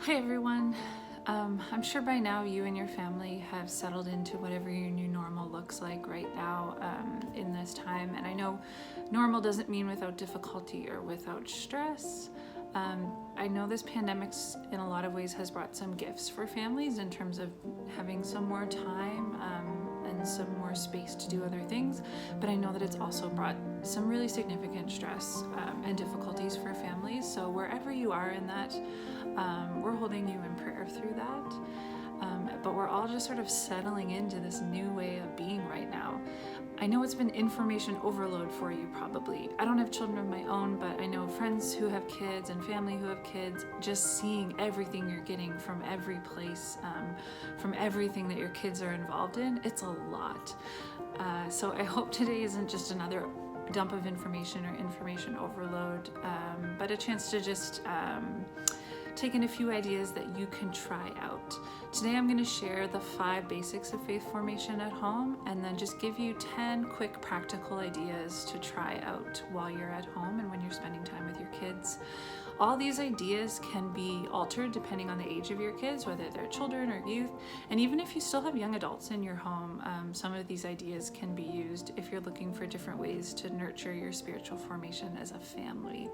Hi everyone. I'm sure by now you and your family have settled into whatever your new normal looks like right now in this time. And I know normal doesn't mean without difficulty or without stress. I know this pandemic in a lot of ways has brought some gifts for families in terms of having some more time and some more space to do other things. But I know that it's also brought some really significant stress and difficulties for families. So wherever you are in that, we're holding you in prayer through that. But we're all just sort of settling into this new way of being right now. I know it's been information overload for you probably. I don't have children of my own, but I know friends who have kids and family who have kids, just seeing everything you're getting from every place, from everything that your kids are involved in, it's a lot. So I hope today isn't just another dump of information or information overload, but a chance to just take in a few ideas that you can try out. Today I'm going to share the 5 basics of faith formation at home and then just give you 10 quick practical ideas to try out while you're at home and when you're spending time with your kids. All these ideas can be altered depending on the age of your kids, whether they're children or youth, and even if you still have young adults in your home, some of these ideas can be used if you're looking for different ways to nurture your spiritual formation as a family.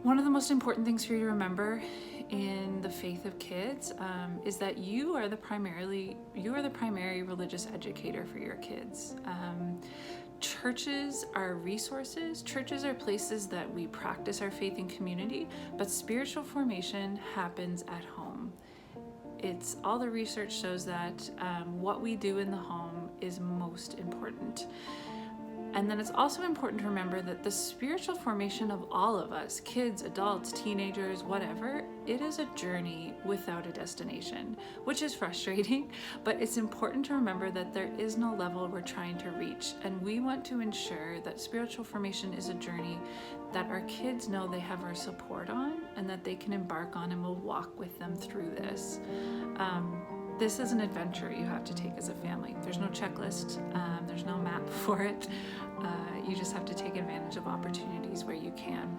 One of the most important things for you to remember in the faith of kids is that you are the primary religious educator for your kids. Churches are resources. Churches are places that we practice our faith in community, but spiritual formation happens at home. It's all the research shows that what we do in the home is most important. And then it's also important to remember that the spiritual formation of all of us, kids, adults, teenagers, whatever, it is a journey without a destination, which is frustrating, but it's important to remember that there is no level we're trying to reach. And we want to ensure that spiritual formation is a journey that our kids know they have our support on and that they can embark on, and we'll walk with them through this. This is an adventure you have to take as a family. There's no checklist, there's no map for it. You just have to take advantage of opportunities where you can.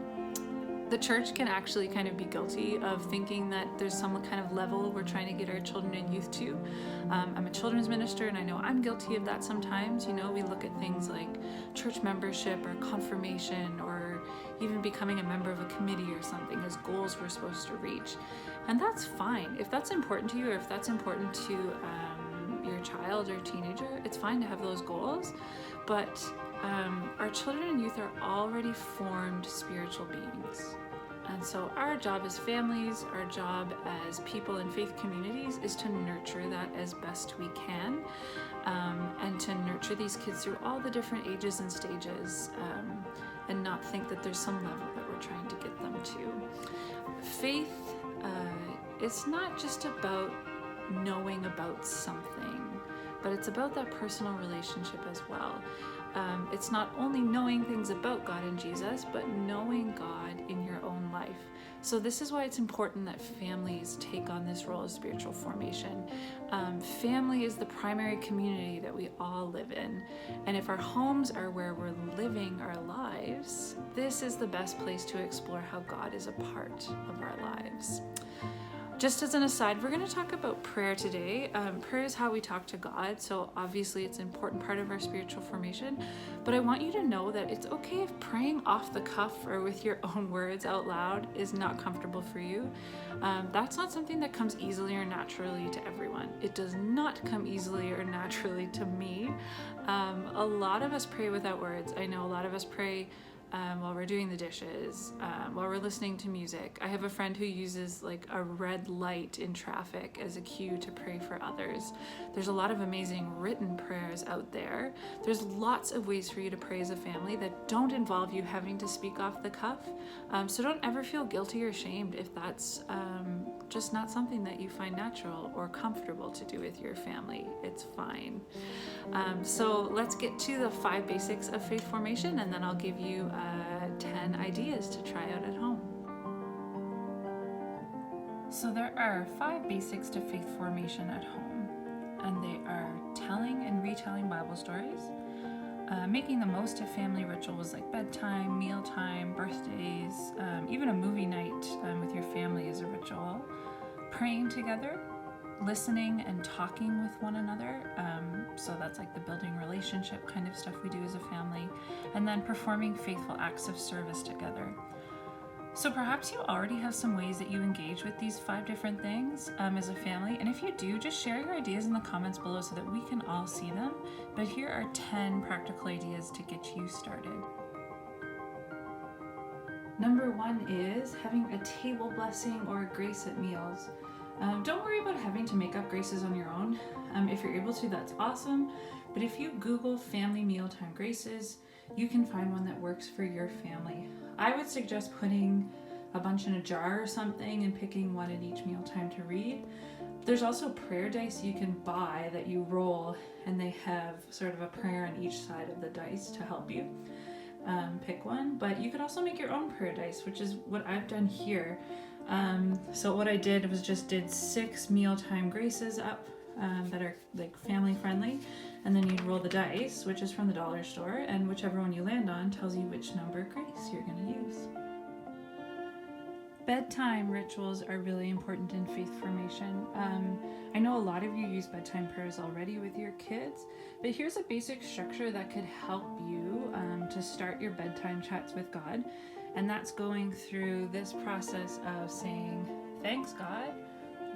The church can actually kind of be guilty of thinking that there's some kind of level we're trying to get our children and youth to. I'm a children's minister and I know I'm guilty of that sometimes. We look at things like church membership or confirmation or even becoming a member of a committee or something as goals we're supposed to reach. And that's fine. If that's important to you or if that's important to your child or teenager, it's fine to have those goals. But our children and youth are already formed spiritual beings. And so our job as families, our job as people in faith communities is to nurture that as best we can, and to nurture these kids through all the different ages and stages, and not think that there's some level that we're trying to get them to. Faith, it's not just about knowing about something, but it's about that personal relationship as well. It's not only knowing things about God and Jesus, but knowing God in your own life. So this is why it's important that families take on this role of spiritual formation. Family is the primary community that we all live in. And if our homes are where we're living our lives, this is the best place to explore how God is a part of our lives. Just as an aside, we're going to talk about prayer today. Prayer is how we talk to God, so obviously it's an important part of our spiritual formation, but I want you to know that it's okay if praying off the cuff or with your own words out loud is not comfortable for you. That's not something that comes easily or naturally to everyone. It does not come easily or naturally to me. A lot of us pray without words. I know a lot of us pray while we're doing the dishes, while we're listening to music. I have a friend who uses like a red light in traffic as a cue to pray for others. There's a lot of amazing written prayers out there. There's lots of ways for you to pray as a family that don't involve you having to speak off the cuff. So don't ever feel guilty or ashamed if that's just not something that you find natural or comfortable to do with your family. It's fine. So let's get to the 5 basics of faith formation, and then I'll give you 10 ideas to try out at home. So there are 5 basics to faith formation at home, and they are telling and retelling Bible stories, making the most of family rituals like bedtime, mealtime, birthdays, even a movie night with your family is a ritual. praying together, listening and talking with one another. So that's like the building relationship kind of stuff we do as a family, and then performing faithful acts of service together. So perhaps you already have some ways that you engage with these 5 different things as a family. And if you do, just share your ideas in the comments below so that we can all see them. But here are 10 practical ideas to get you started. Number 1 is having a table blessing or a grace at meals. Don't worry about having to make up graces on your own. If you're able to, that's awesome. But if you Google family mealtime graces, you can find one that works for your family. I would suggest putting a bunch in a jar or something and picking one at each mealtime to read. There's also prayer dice you can buy that you roll, and they have sort of a prayer on each side of the dice to help you pick one. But you could also make your own prayer dice, which is what I've done here. So what I did was just did 6 mealtime graces up that are like family friendly, and then you'd roll the dice, which is from the dollar store, and whichever one you land on tells you which number grace you're going to use. Bedtime rituals are really important in faith formation. I know a lot of you use bedtime prayers already with your kids, but here's a basic structure that could help you to start your bedtime chats with God, and that's going through this process of saying, "Thanks God,"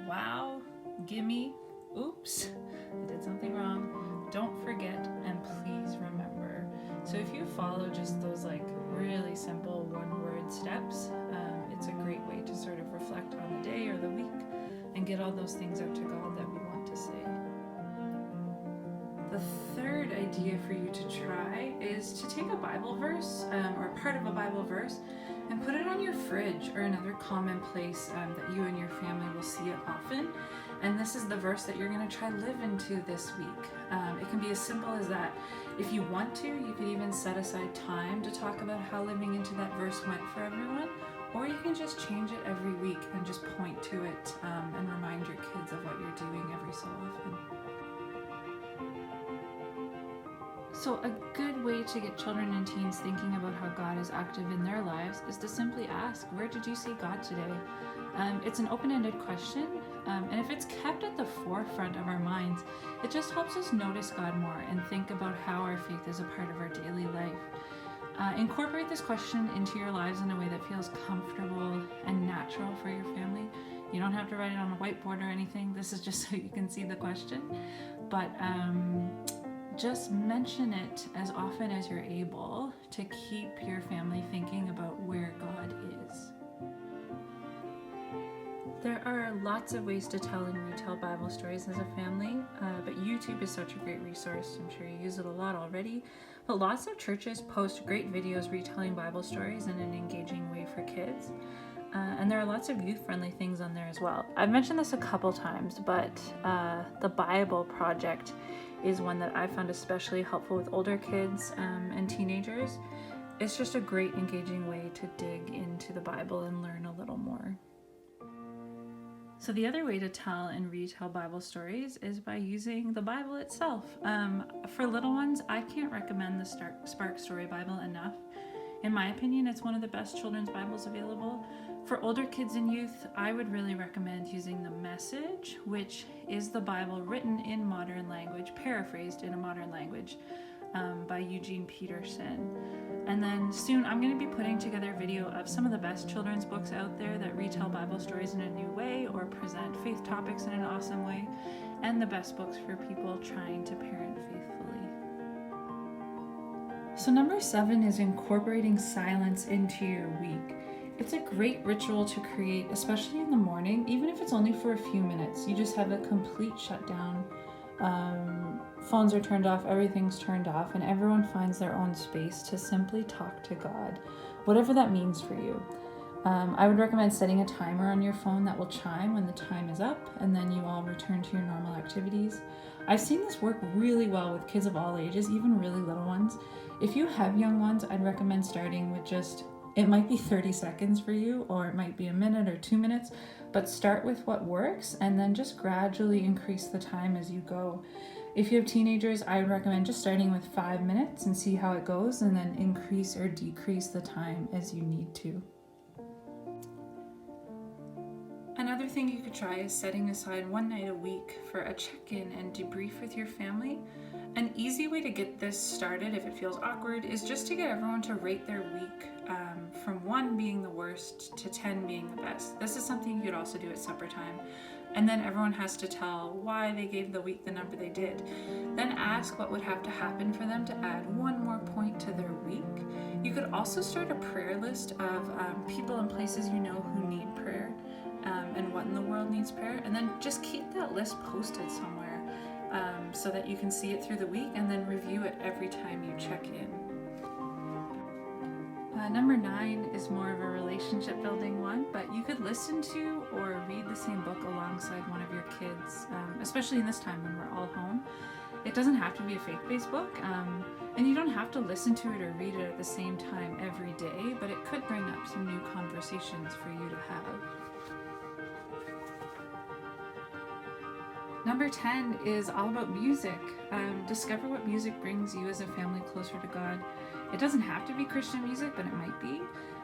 "Wow," "Gimme," "Oops, I did something wrong," "Don't forget," and "Please remember." So if you follow just those like really simple one-word steps, it's a great way to sort of reflect on the day or the week and get all those things out to God that we want to say. The third idea for you to try is to take a Bible verse or part of a Bible verse and put it on your fridge or another common place that you and your family will see it often. And this is the verse that you're going to try live into this week. It can be as simple as that. If you want to, you could even set aside time to talk about how living into that verse went for everyone, or you can just change it every week and just point to it and remind your kids of what you're doing every so often. So a good way to get children and teens thinking about how God is active in their lives is to simply ask, "Where did you see God today?" It's an open-ended question, and if it's kept at the forefront of our minds, it just helps us notice God more and think about how our faith is a part of our daily life. Incorporate this question into your lives in a way that feels comfortable and natural for your family. You don't have to write it on a whiteboard or anything. This is just so you can see the question. But just mention it as often as you're able to keep your family thinking about where God is. There are lots of ways to tell and retell Bible stories as a family, but YouTube is such a great resource. I'm sure you use it a lot already. But lots of churches post great videos retelling Bible stories in an engaging way for kids. And there are lots of youth-friendly things on there as well. I've mentioned this a couple times, but the Bible Project is one that I found especially helpful with older kids and teenagers. It's just a great engaging way to dig into the Bible and learn a little more. So the other way to tell and retell Bible stories is by using the Bible itself. For little ones, I can't recommend the Spark Story Bible enough. In my opinion, it's one of the best children's Bibles available. For older kids and youth, I would really recommend using the Message, which is the Bible written in modern language, paraphrased in a modern language, by Eugene Peterson. And then soon I'm going to be putting together a video of some of the best children's books out there that retell Bible stories in a new way or present faith topics in an awesome way, and the best books for people trying to parent faithfully. So number 7 is incorporating silence into your week. It's a great ritual to create, especially in the morning, even if it's only for a few minutes. You just have a complete shutdown. Phones are turned off, everything's turned off, and everyone finds their own space to simply talk to God, whatever that means for you. I would recommend setting a timer on your phone that will chime when the time is up, and then you all return to your normal activities. I've seen this work really well with kids of all ages, even really little ones. If you have young ones, I'd recommend starting with it might be 30 seconds for you, or it might be a minute or 2 minutes, but start with what works and then just gradually increase the time as you go. If you have teenagers, I would recommend just starting with 5 minutes and see how it goes, and then increase or decrease the time as you need to. Another Another thing you could try is setting aside one night a week for a check-in and debrief with your family. An easy way to get this started, if it feels awkward, is just to get everyone to rate their week from 1 being the worst to 10 being the best. This is something you could also do at supper time. And then everyone has to tell why they gave the week the number they did. Then ask what would have to happen for them to add one more point to their week. You could also start a prayer list of people and places you know who need prayer and what in the world needs prayer. And then just keep that list posted somewhere so that you can see it through the week and then review it every time you check in. Number 9 is more of a relationship building one, but you could listen to or read the same book alongside one of your kids, especially in this time when we're all home. It doesn't have to be a faith-based book, and you don't have to listen to it or read it at the same time every day, but it could bring up some new conversations for you to have. Number 10 is all about music. Discover what music brings you as a family closer to God. It doesn't have to be Christian music, but it might be.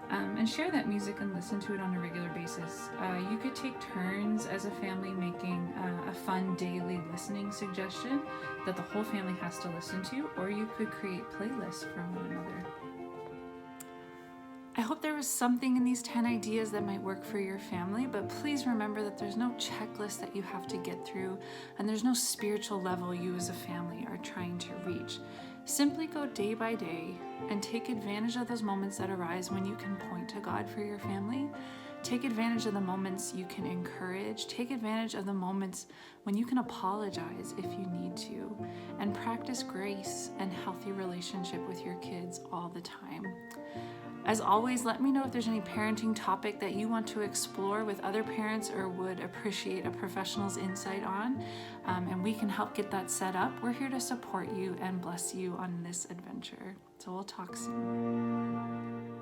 And share that music and listen to it on a regular basis. You could take turns as a family making a fun daily listening suggestion that the whole family has to listen to, or you could create playlists for one another. I hope there was something in these 10 ideas that might work for your family, but please remember that there's no checklist that you have to get through, and there's no spiritual level you as a family are trying to reach. Simply go day by day and take advantage of those moments that arise when you can point to God for your family. Take advantage of the moments you can encourage. Take advantage of the moments when you can apologize if you need to. And practice grace and healthy relationship with your kids all the time. As always, let me know if there's any parenting topic that you want to explore with other parents or would appreciate a professional's insight on, and we can help get that set up. We're here to support you and bless you on this adventure. So we'll talk soon.